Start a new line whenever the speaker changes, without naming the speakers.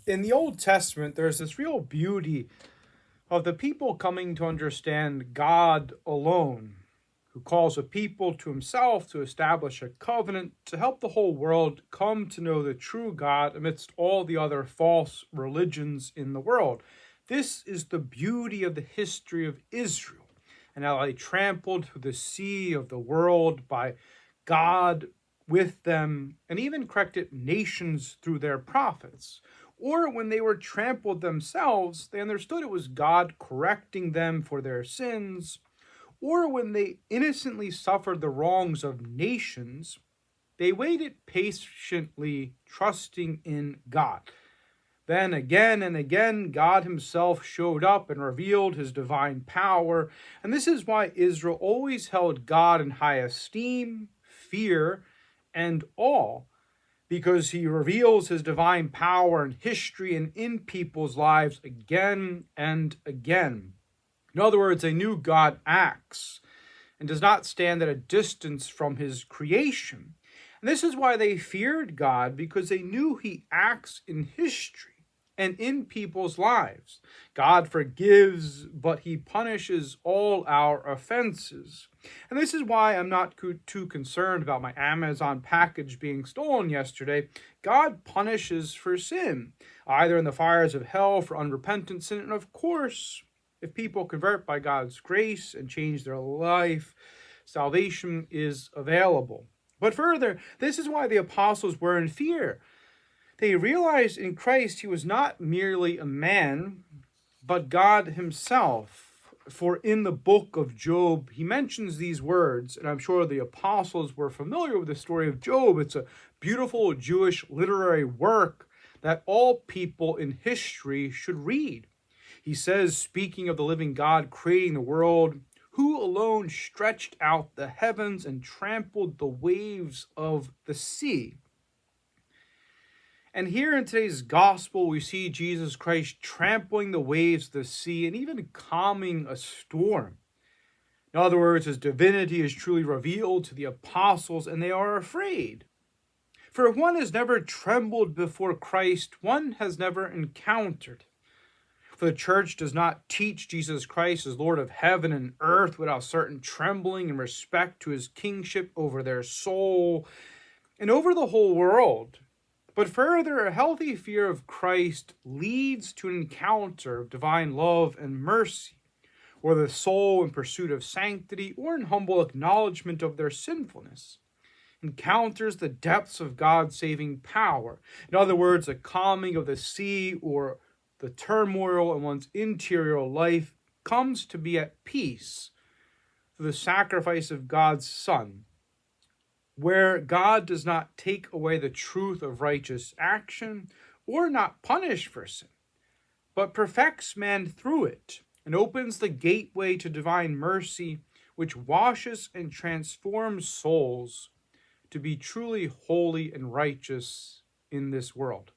In the Old Testament, there's this real beauty of the people coming to understand God alone, who calls a people to himself to establish a covenant to help the whole world come to know the true God amidst all the other false religions in the world. This is the beauty of the history of Israel, and how they trampled through the sea of the world by God with them, and even corrected nations through their prophets. Or when they were trampled themselves, they understood it was God correcting them for their sins. Or when they innocently suffered the wrongs of nations, they waited patiently, trusting in God. Then again and again, God himself showed up and revealed his divine power. And this is why Israel always held God in high esteem, fear, and awe, because he reveals his divine power in history and in people's lives again and again. In other words, they knew God acts and does not stand at a distance from his creation. And this is why they feared God, because they knew he acts in history and in people's lives. God forgives, but he punishes all our offenses. And this is why I'm not too concerned about my Amazon package being stolen yesterday. God punishes for sin, either in the fires of hell for unrepentant sin, and of course, if people convert by God's grace and change their life, salvation is available. But further, this is why the apostles were in fear. They realized in Christ he was not merely a man, but God himself. For in the book of Job, he mentions these words, and I'm sure the apostles were familiar with the story of Job. It's a beautiful Jewish literary work that all people in history should read. He says, speaking of the living God creating the world, who alone stretched out the heavens and trampled the waves of the sea. And here in today's gospel, we see Jesus Christ trampling the waves of the sea and even calming a storm. In other words, his divinity is truly revealed to the apostles, and they are afraid. For if one has never trembled before Christ, one has never encountered. For the church does not teach Jesus Christ as Lord of heaven and earth without certain trembling and respect to his kingship over their soul and over the whole world. But further, a healthy fear of Christ leads to an encounter of divine love and mercy, or the soul in pursuit of sanctity, or in humble acknowledgement of their sinfulness, encounters the depths of God's saving power. In other words, a calming of the sea or the turmoil in one's interior life comes to be at peace through the sacrifice of God's Son, where God does not take away the truth of righteous action or not punish for sin, but perfects man through it and opens the gateway to divine mercy, which washes and transforms souls to be truly holy and righteous in this world.